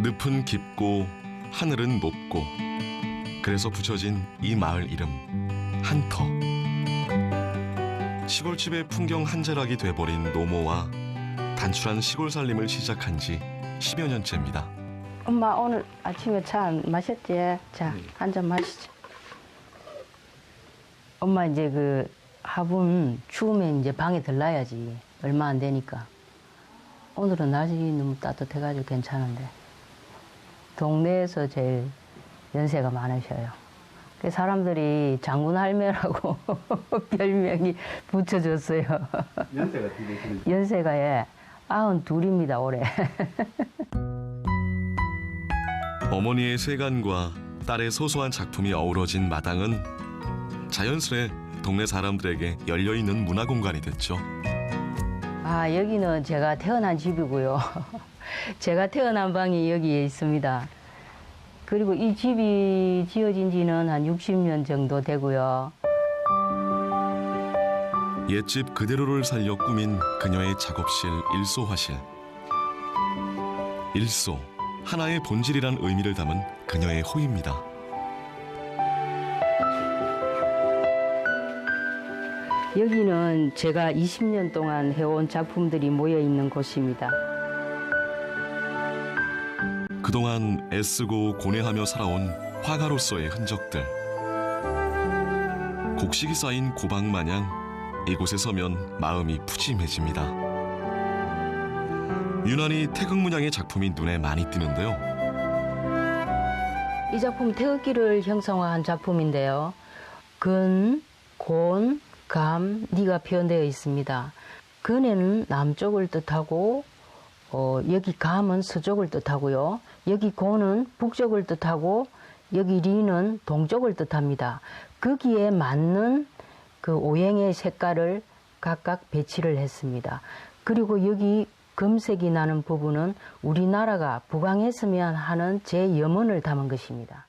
늪은 깊고 하늘은 높고 그래서 붙여진 이 마을 이름 한터. 시골집의 풍경 한 자락이 돼버린 노모와 단출한 시골 살림을 시작한 지 10여 년째입니다. 엄마 오늘 아침에 차 안 마셨지? 자, 한 잔 마시자. 엄마 이제 그 화분 추우면 이제 방에 들러야지. 얼마 안 되니까. 오늘은 날이 너무 따뜻해가지고 괜찮은데. 동네에서 제일 연세가 많으셔요. 그 사람들이 장군 할매라고 별명이 붙여졌어요. 연세가 어떻게 되시는지? 연세가 92입니다, 올해. 어머니의 세간과 딸의 소소한 작품이 어우러진 마당은 자연스레 동네 사람들에게 열려있는 문화공간이 됐죠. 아, 여기는 제가 태어난 집이고요. 제가 태어난 방이 여기에 있습니다. 그리고 이 집이 지어진 지는 한 60년 정도 되고요. 옛집 그대로를 살려 꾸민 그녀의 작업실 일소화실. 일소, 하나의 본질이란 의미를 담은 그녀의 호입니다. 여기는 제가 20년 동안 해온 작품들이 모여 있는 곳입니다. 그동안 애쓰고 고뇌하며 살아온 화가로서의 흔적들. 곡식이 쌓인 고박 마냥 이곳에 서면 마음이 푸짐해집니다. 유난히 태극 문양의 작품이 눈에 많이 띄는데요. 이 작품 태극기를 형성화한 작품인데요. 근, 곤, 감, 니가 표현되어 있습니다. 근에는 남쪽을 뜻하고 여기 감은 서쪽을 뜻하고요. 여기 곤은 북쪽을 뜻하고 여기 리는 동쪽을 뜻합니다. 거기에 맞는 그 오행의 색깔을 각각 배치를 했습니다. 그리고 여기 금색이 나는 부분은 우리나라가 부강했으면 하는 제 염원을 담은 것입니다.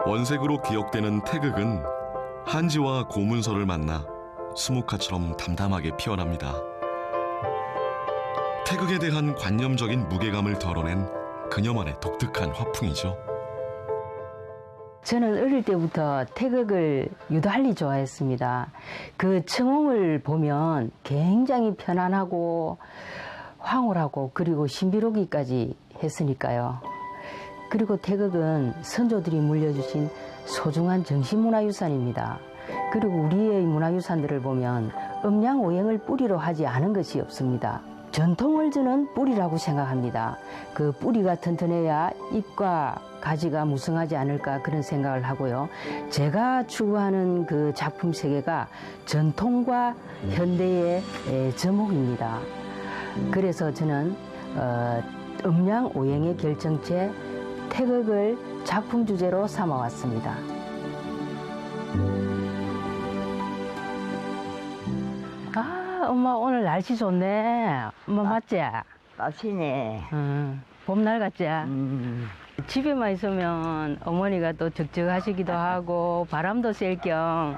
원색으로 기억되는 태극은 한지와 고문서를 만나 수묵화처럼 담담하게 피어납니다. 태극에 대한 관념적인 무게감을 덜어낸 그녀만의 독특한 화풍이죠. 저는 어릴 때부터 태극을 유달리 좋아했습니다. 그 청홍을 보면 굉장히 편안하고 황홀하고 그리고 신비로기까지 했으니까요. 그리고 태극은 선조들이 물려주신 소중한 정신문화유산입니다. 그리고 우리의 문화유산들을 보면 음양오행을 뿌리로 하지 않은 것이 없습니다. 전통을 주는 뿌리라고 생각합니다. 그 뿌리가 튼튼해야 잎과 가지가 무성하지 않을까 그런 생각을 하고요. 제가 추구하는 그 작품 세계가 전통과 현대의 접목입니다. 그래서 저는 음양오행의 결정체 태극을 작품 주제로 삼아왔습니다. 아, 엄마 오늘 날씨 좋네. 엄마 맞지? 맛이네. 봄날 같지? 집에만 있으면 어머니가 또 적적하시기도 하고 바람도 쐴 겸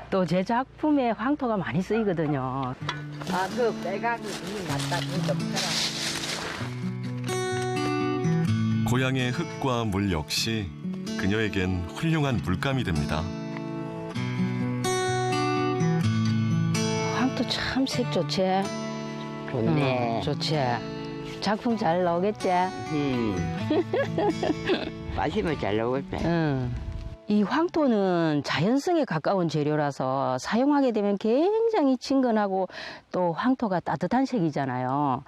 또 제 작품에 황토가 많이 쓰이거든요. 아, 그 빼가기 맞다. 그좀 펴라. 고향의 흙과 물 역시 그녀에겐 훌륭한 물감이 됩니다. 황토 참 색 좋지? 좋네. 좋지? 작품 잘 나오겠지? 마시면 잘 나오겠다. 이 황토는 자연성에 가까운 재료라서 사용하게 되면 굉장히 친근하고 또 황토가 따뜻한 색이잖아요.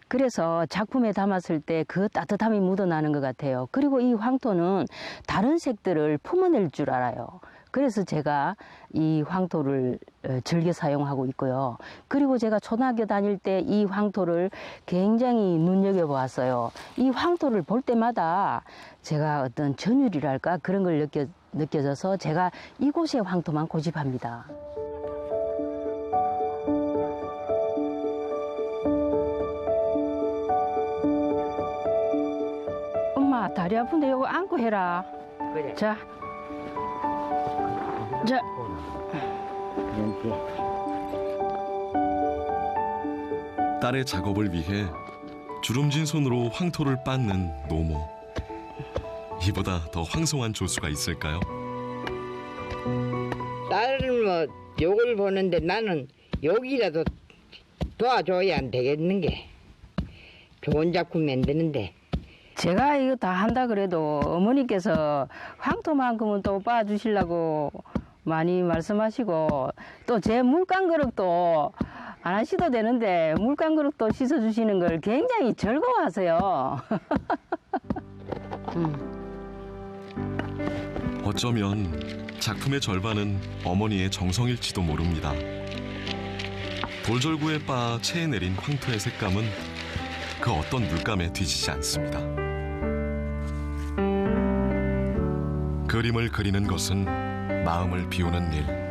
그래서 작품에 담았을 때 그 따뜻함이 묻어나는 것 같아요. 그리고 이 황토는 다른 색들을 품어낼 줄 알아요. 그래서 제가 이 황토를 즐겨 사용하고 있고요. 그리고 제가 초등학교 다닐 때 이 황토를 굉장히 눈여겨보았어요. 이 황토를 볼 때마다 제가 어떤 전율이랄까 그런 걸 느껴져서 제가 이곳의 황토만 고집합니다. 엄마 다리 아픈데 이거 안고 해라. 그래. 자. 딸의 작업을 위해 주름진 손으로 황토를 빻는 노모. 이보다 더 황송한 조수가 있을까요? 딸은 뭐 욕을 보는데 나는 욕이라도 도와줘야 안 되겠는 게 좋은 작품 만드는데. 제가 이거 다 한다 그래도 어머니께서 황토만큼은 또 빻아주시려고 많이 말씀하시고 또 제 물감 그릇도 안 하셔도 되는데 물감 그릇도 씻어주시는 걸 굉장히 즐거워하세요. 어쩌면 작품의 절반은 어머니의 정성일지도 모릅니다. 돌절구에 빻아 체에 내린 황토의 색감은 그 어떤 물감에 뒤지지 않습니다. 그림을 그리는 것은 마음을 비우는 일.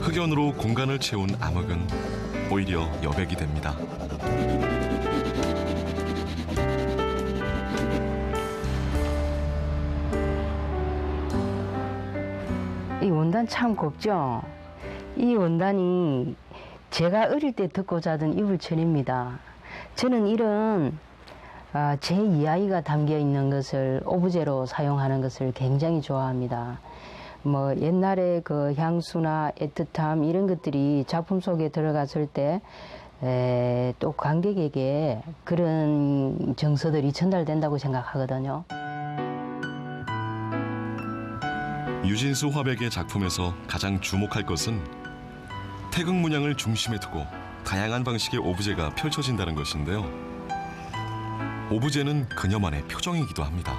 흑연으로 공간을 채운 암흑은 오히려 여백이 됩니다. 이 원단 참 곱죠? 이 원단이 제가 어릴 때 듣고 자던 이불천입니다. 저는 이런 제 이야기가 담겨 있는 것을 오브제로 사용하는 것을 굉장히 좋아합니다. 뭐 옛날에 그 향수나 애틋함 이런 것들이 작품 속에 들어갔을 때 또 관객에게 그런 정서들이 전달된다고 생각하거든요. 유진수 화백의 작품에서 가장 주목할 것은 태극 문양을 중심에 두고 다양한 방식의 오브제가 펼쳐진다는 것인데요. 오브제는 그녀만의 표정이기도 합니다.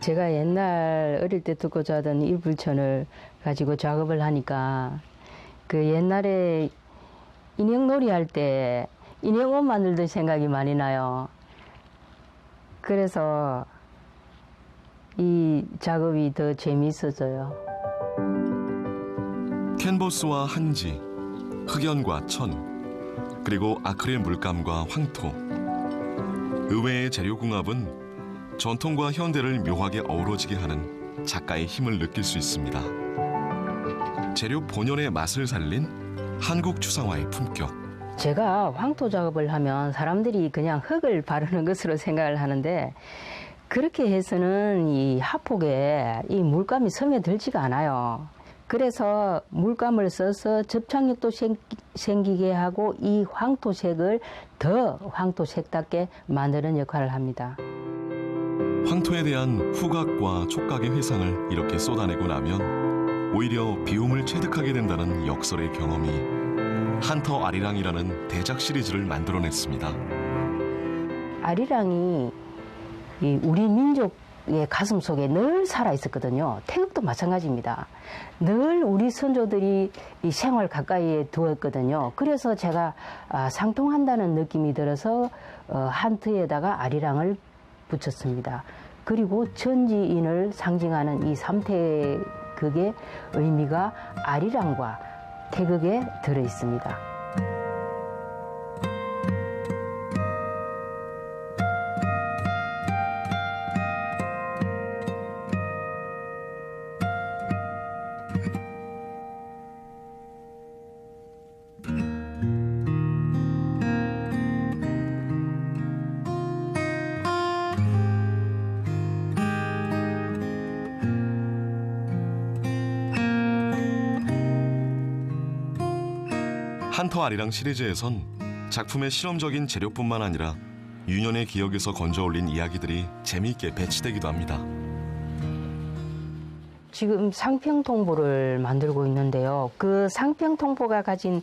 제가 옛날 어릴 때 듣고 자던 일불천을 가지고 작업을 하니까 그 옛날에 인형놀이 할 때 인형옷 만들던 생각이 많이 나요. 그래서 이 작업이 더 재미있어져요. 캔버스와 한지, 흑연과 천, 그리고 아크릴 물감과 황토. 의외의 재료궁합은 전통과 현대를 묘하게 어우러지게 하는 작가의 힘을 느낄 수 있습니다. 재료 본연의 맛을 살린 한국 추상화의 품격. 제가 황토 작업을 하면 사람들이 그냥 흙을 바르는 것으로 생각을 하는데 그렇게 해서는 이 화폭에 이 물감이 스며들지가 않아요. 그래서 물감을 써서 접착력도 생기게 하고 이 황토색을 더 황토색답게 만드는 역할을 합니다. 황토에 대한 후각과 촉각의 회상을 이렇게 쏟아내고 나면 오히려 비움을 체득하게 된다는 역설의 경험이 한터 아리랑이라는 대작 시리즈를 만들어냈습니다. 아리랑이 우리 민족의 가슴 속에 늘 살아 있었거든요. 태극도 마찬가지입니다. 늘 우리 선조들이 이 생활 가까이에 두었거든요. 그래서 제가 상통한다는 느낌이 들어서 한트에다가 아리랑을 붙였습니다. 그리고 천지인을 상징하는 이 삼태극의 의미가 아리랑과 태극에 들어 있습니다. 한터 아리랑 시리즈에선 작품의 실험적인 재료뿐만 아니라 유년의 기억에서 건져 올린 이야기들이 재미있게 배치되기도 합니다. 지금 상평통보를 만들고 있는데요. 그 상평통보가 가진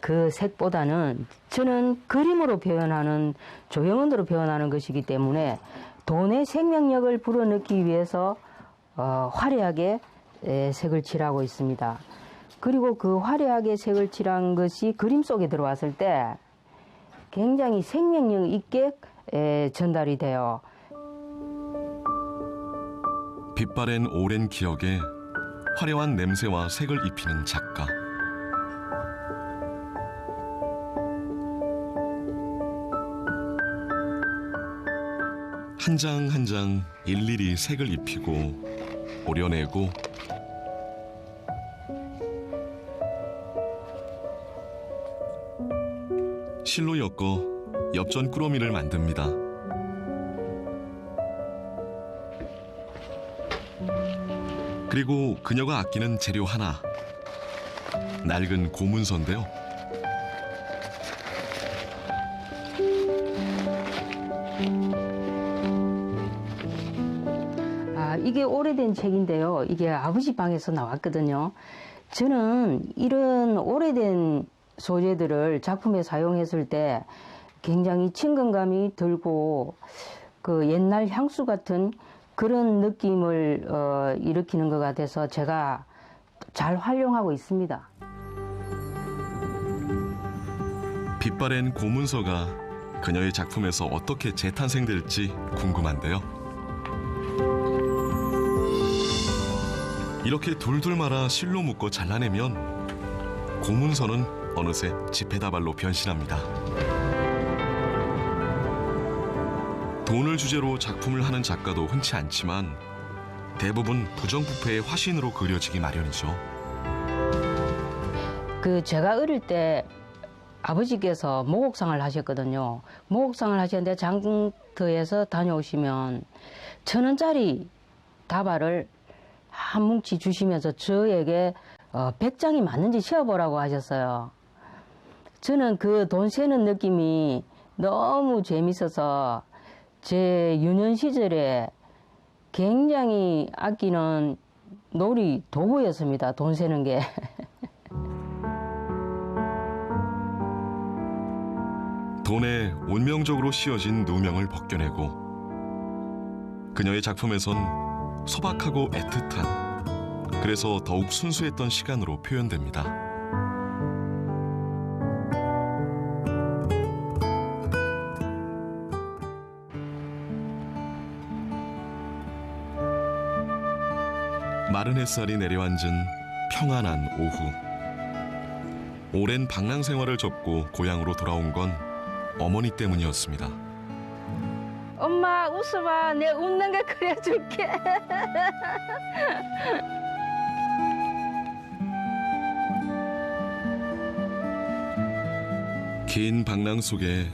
그 색보다는 저는 그림으로 표현하는 조형언으로 표현하는 것이기 때문에 돈의 생명력을 불어넣기 위해서 화려하게 색을 칠하고 있습니다. 그리고 그 화려하게 색을 칠한 것이 그림 속에 들어왔을 때 굉장히 생명력 있게 전달이 돼요. 빛바랜 오랜 기억에 화려한 냄새와 색을 입히는 작가. 한 장 한 장 일일이 색을 입히고 오려내고 실로 엮어 엽전 꾸러미를 만듭니다. 그리고 그녀가 아끼는 재료 하나, 낡은 고문서인데요. 이게 오래된 책인데요. 이게 아버지 방에서 나왔거든요. 저는 이런 오래된 소재들을 작품에 사용했을 때 굉장히 친근감이 들고 그 옛날 향수 같은 그런 느낌을 일으키는 것 같아서 제가 잘 활용하고 있습니다. 빛바랜 고문서가 그녀의 작품에서 어떻게 재탄생될지 궁금한데요. 이렇게 둘둘 말아 실로 묶어 잘라내면 고문서는 어느새 지폐다발로 변신합니다. 돈을 주제로 작품을 하는 작가도 흔치 않지만 대부분 부정부패의 화신으로 그려지기 마련이죠. 제가 어릴 때 아버지께서 목옥상을 하셨거든요. 목옥상을 하셨는데 장터에서 다녀오시면 1,000원짜리 다발을 한 뭉치 주시면서 저에게 100장이 맞는지 세어보라고 하셨어요. 저는 그 돈 세는 느낌이 너무 재밌어서 제 유년 시절에 굉장히 아끼는 놀이 도구였습니다. 돈 세는 게. 돈에 운명적으로 씌어진 누명을 벗겨내고 그녀의 작품에선 소박하고 애틋한, 그래서 더욱 순수했던 시간으로 표현됩니다. 마른 햇살이 내려앉은 평안한 오후. 오랜 방랑 생활을 접고 고향으로 돌아온 건 어머니 때문이었습니다. 엄마 웃어봐. 내가 웃는 거 그려줄게. 긴 방랑 속에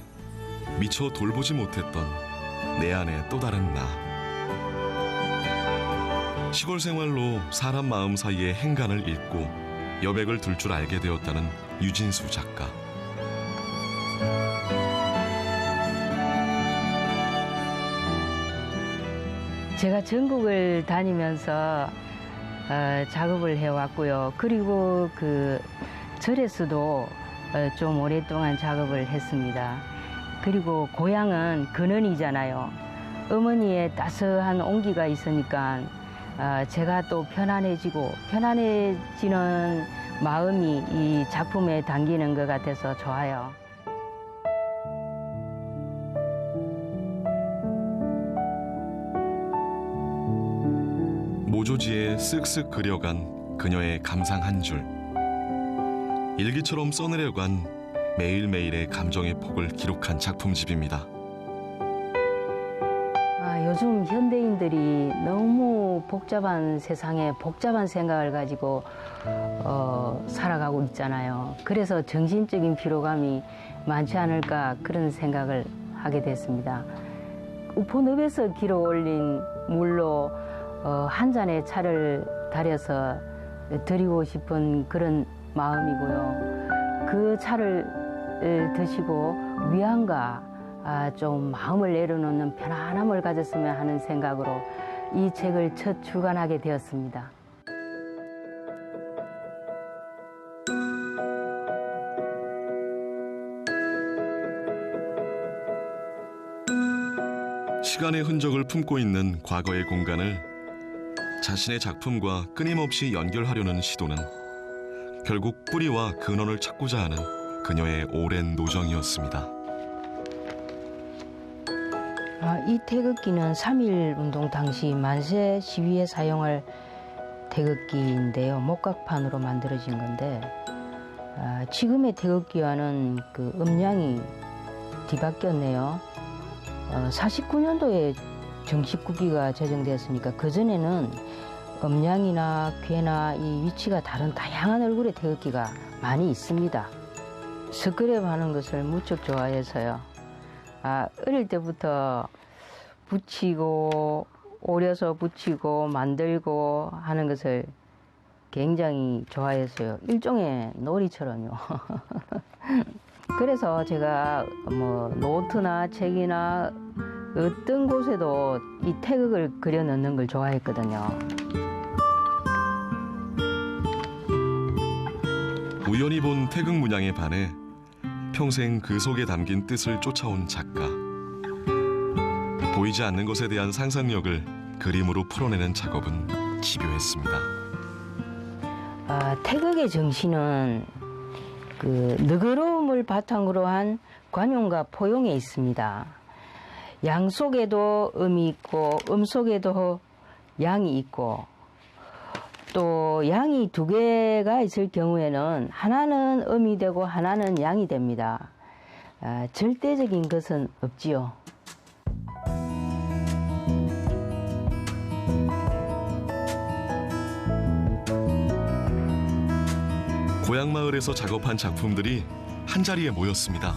미처 돌보지 못했던 내 안의 또 다른 나. 시골 생활로 사람 마음 사이의 행간을 읽고 여백을 둘 줄 알게 되었다는 유진수 작가. 제가 전국을 다니면서 작업을 해왔고요. 그리고 절에서도 좀 오랫동안 작업을 했습니다. 그리고 고향은 근원이잖아요. 어머니의 따스한 온기가 있으니까 제가 또 편안해지는 마음이 이 작품에 담기는 것 같아서 좋아요. 모조지에 쓱쓱 그려간 그녀의 감상 한 줄. 일기처럼 써내려간 매일매일의 감정의 폭을 기록한 작품집입니다. 요즘 현대인들이 너무 복잡한 세상에 복잡한 생각을 가지고 살아가고 있잖아요. 그래서 정신적인 피로감이 많지 않을까 그런 생각을 하게 됐습니다. 우포늪에서 길어 올린 물로 한 잔의 차를 달여서 드리고 싶은 그런 마음이고요. 그 차를 드시고 위안과 좀 마음을 내려놓는 편안함을 가졌으면 하는 생각으로 이 책을 첫 출간하게 되었습니다. 시간의 흔적을 품고 있는 과거의 공간을 자신의 작품과 끊임없이 연결하려는 시도는 결국 뿌리와 근원을 찾고자 하는 그녀의 오랜 노정이었습니다. 이 태극기는 3.1 운동 당시 만세 시위에 사용할 태극기인데요. 목각판으로 만들어진 건데 지금의 태극기와는 그 음량이 뒤바뀌었네요. 49년도에 정식 국기가 제정되었으니까 그전에는 음양이나 괴나 이 위치가 다른 다양한 얼굴의 태극기가 많이 있습니다. 스크랩 하는 것을 무척 좋아해서요. 어릴 때부터 붙이고 오려서 붙이고 만들고 하는 것을 굉장히 좋아했어요. 일종의 놀이처럼요. 그래서 제가 뭐 노트나 책이나 어떤 곳에도 이 태극을 그려 넣는 걸 좋아했거든요. 우연히 본 태극 문양에 반해 평생 그 속에 담긴 뜻을 쫓아온 작가. 보이지 않는 것에 대한 상상력을 그림으로 풀어내는 작업은 집요했습니다. 태극의 정신은 그 너그러움을 바탕으로 한 관용과 포용에 있습니다. 양 속에도 음이 있고 음 속에도 양이 있고 또 양이 두 개가 있을 경우에는 하나는 음이 되고 하나는 양이 됩니다. 절대적인 것은 없지요. 고향 마을에서 작업한 작품들이 한자리에 모였습니다.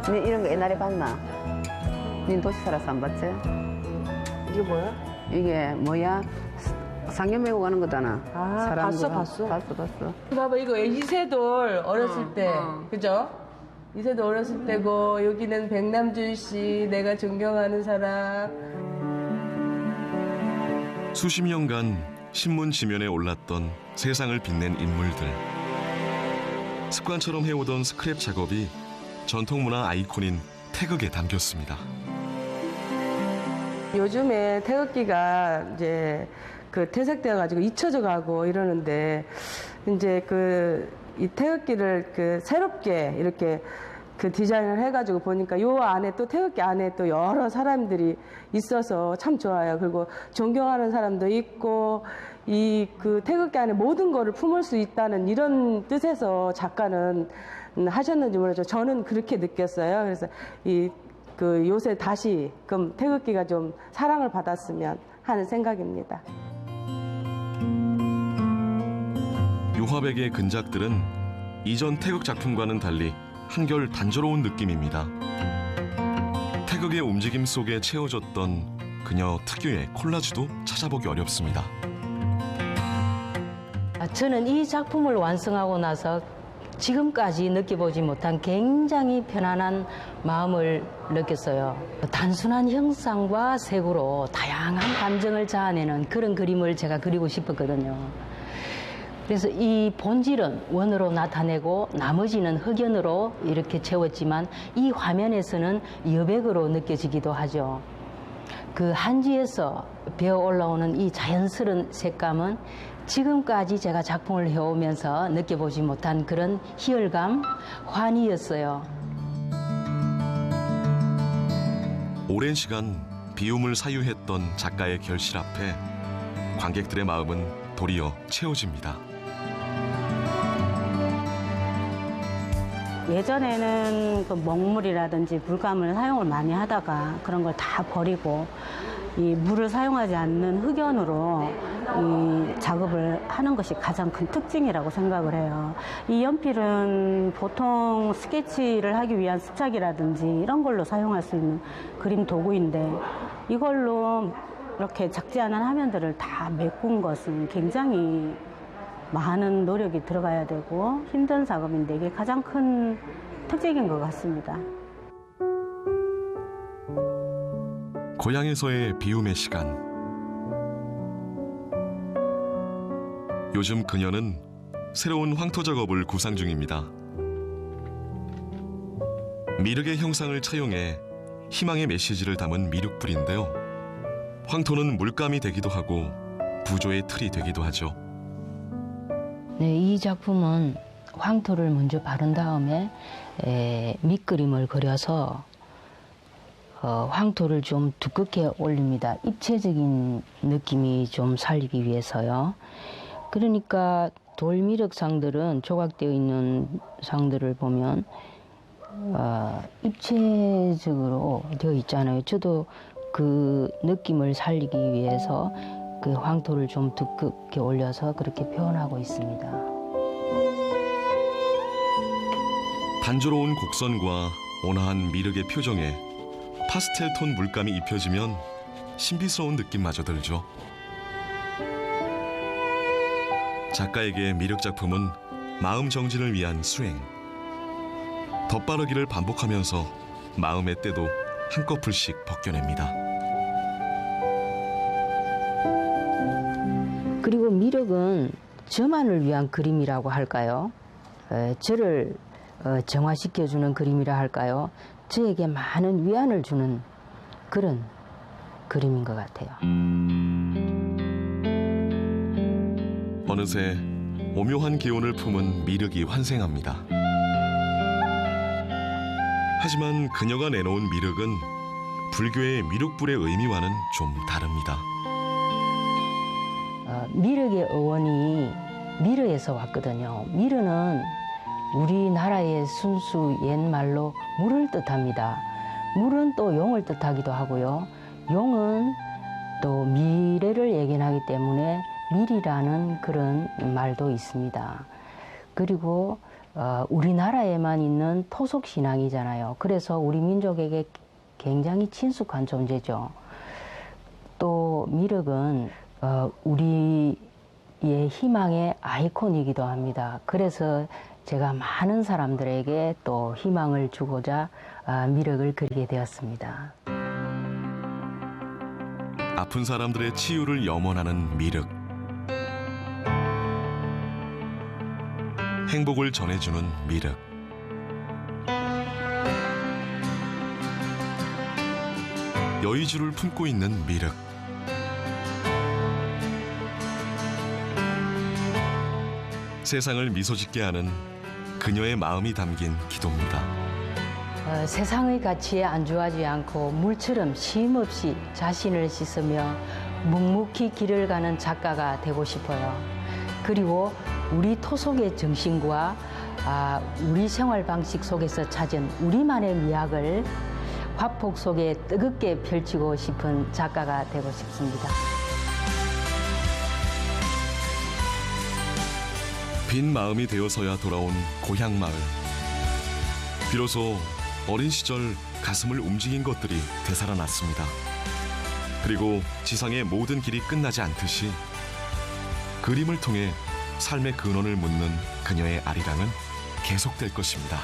네, 이런 거 옛날에 봤나? 닌 도시 살아서 안 봤지? 이게 뭐야? 이게 뭐야? 상여 메고 가는 거잖아. 봤어. 봤어. 봐봐, 이거 이세돌 어렸을 때, 그죠? 이세돌 어렸을 때고, 여기는 백남준 씨, 내가 존경하는 사람. 수십 년간 신문 지면에 올랐던 세상을 빛낸 인물들. 습관처럼 해오던 스크랩 작업이 전통문화 아이콘인 태극에 담겼습니다. 요즘에 태극기가 이제 그 퇴색되어가지고 잊혀져 가고 이러는데, 이제 이 태극기를 새롭게 이렇게 그 디자인을 해가지고 보니까 요 안에 또 태극기 안에 또 여러 사람들이 있어서 참 좋아요. 그리고 존경하는 사람도 있고 그 태극기 안에 모든 거를 품을 수 있다는 이런 뜻에서 작가는 하셨는지 모르죠. 저는 그렇게 느꼈어요. 그래서 요새 다시금 태극기가 좀 사랑을 받았으면 하는 생각입니다. 유화백의 근작들은 이전 태극 작품과는 달리 한결 단조로운 느낌입니다. 태극의 움직임 속에 채워졌던 그녀 특유의 콜라주도 찾아보기 어렵습니다. 저는 이 작품을 완성하고 나서 지금까지 느껴보지 못한 굉장히 편안한 마음을 느꼈어요. 단순한 형상과 색으로 다양한 감정을 자아내는 그런 그림을 제가 그리고 싶었거든요. 그래서 이 본질은 원으로 나타내고 나머지는 흑연으로 이렇게 채웠지만 이 화면에서는 여백으로 느껴지기도 하죠. 그 한지에서 배어 올라오는 이 자연스러운 색감은 지금까지 제가 작품을 해오면서 느껴보지 못한 그런 희열감, 환희였어요. 오랜 시간 비움을 사유했던 작가의 결실 앞에 관객들의 마음은 도리어 채워집니다. 예전에는 그 먹물이라든지 물감을 사용을 많이 하다가 그런 걸 다 버리고 이 물을 사용하지 않는 흑연으로 이 작업을 하는 것이 가장 큰 특징이라고 생각을 해요. 이 연필은 보통 스케치를 하기 위한 습작이라든지 이런 걸로 사용할 수 있는 그림 도구인데 이걸로 이렇게 작지 않은 화면들을 다 메꾼 것은 굉장히 많은 노력이 들어가야 되고 힘든 작업인데 이게 가장 큰 특징인 것 같습니다. 고향에서의 비움의 시간. 요즘 그녀는 새로운 황토 작업을 구상 중입니다. 미륵의 형상을 차용해 희망의 메시지를 담은 미륵불인데요. 황토는 물감이 되기도 하고 부조의 틀이 되기도 하죠. 네, 이 작품은 황토를 먼저 바른 다음에 밑그림을 그려서 황토를 좀 두껍게 올립니다. 입체적인 느낌이 좀 살리기 위해서요. 그러니까 돌미륵상들은 조각되어 있는 상들을 보면 입체적으로 되어 있잖아요. 저도 그 느낌을 살리기 위해서 그 황토를 좀 두껍게 올려서 그렇게 표현하고 있습니다. 단조로운 곡선과 온화한 미륵의 표정에 파스텔 톤 물감이 입혀지면 신비스러운 느낌마저 들죠. 작가에게 미륵 작품은 마음 정진을 위한 수행. 덧바르기를 반복하면서 마음의 때도 한꺼풀씩 벗겨냅니다. 그리고 미륵은 저만을 위한 그림이라고 할까요? 저를 정화시켜주는 그림이라 할까요? 저에게 많은 위안을 주는 그런 그림인 것 같아요. 어느새 오묘한 기운을 품은 미륵이 환생합니다. 하지만 그녀가 내놓은 미륵은 불교의 미륵불의 의미와는 좀 다릅니다. 미륵의 어원이 미르에서 왔거든요. 미르는 우리나라의 순수 옛말로 물을 뜻합니다. 물은 또 용을 뜻하기도 하고요. 용은 또 미래를 예견하기 때문에 미리라는 그런 말도 있습니다. 그리고 우리나라에만 있는 토속 신앙이잖아요. 그래서 우리 민족에게 굉장히 친숙한 존재죠. 또 미륵은 우리의 희망의 아이콘이기도 합니다. 그래서 제가 많은 사람들에게 또 희망을 주고자 미륵을 그리게 되었습니다. 아픈 사람들의 치유를 염원하는 미륵. 행복을 전해주는 미륵. 여의주를 품고 있는 미륵. 세상을 미소짓게 하는 그녀의 마음이 담긴 기도입니다. 세상의 가치에 안주하지 않고 물처럼 쉼없이 자신을 씻으며 묵묵히 길을 가는 작가가 되고 싶어요. 그리고 우리 토속의 정신과 우리 생활 방식 속에서 찾은 우리만의 미학을 화폭 속에 뜨겁게 펼치고 싶은 작가가 되고 싶습니다. 빈 마음이 되어서야 돌아온 고향 마을. 비로소 어린 시절 가슴을 움직인 것들이 되살아났습니다. 그리고 지상의 모든 길이 끝나지 않듯이 그림을 통해 삶의 근원을 묻는 그녀의 아리랑은 계속될 것입니다.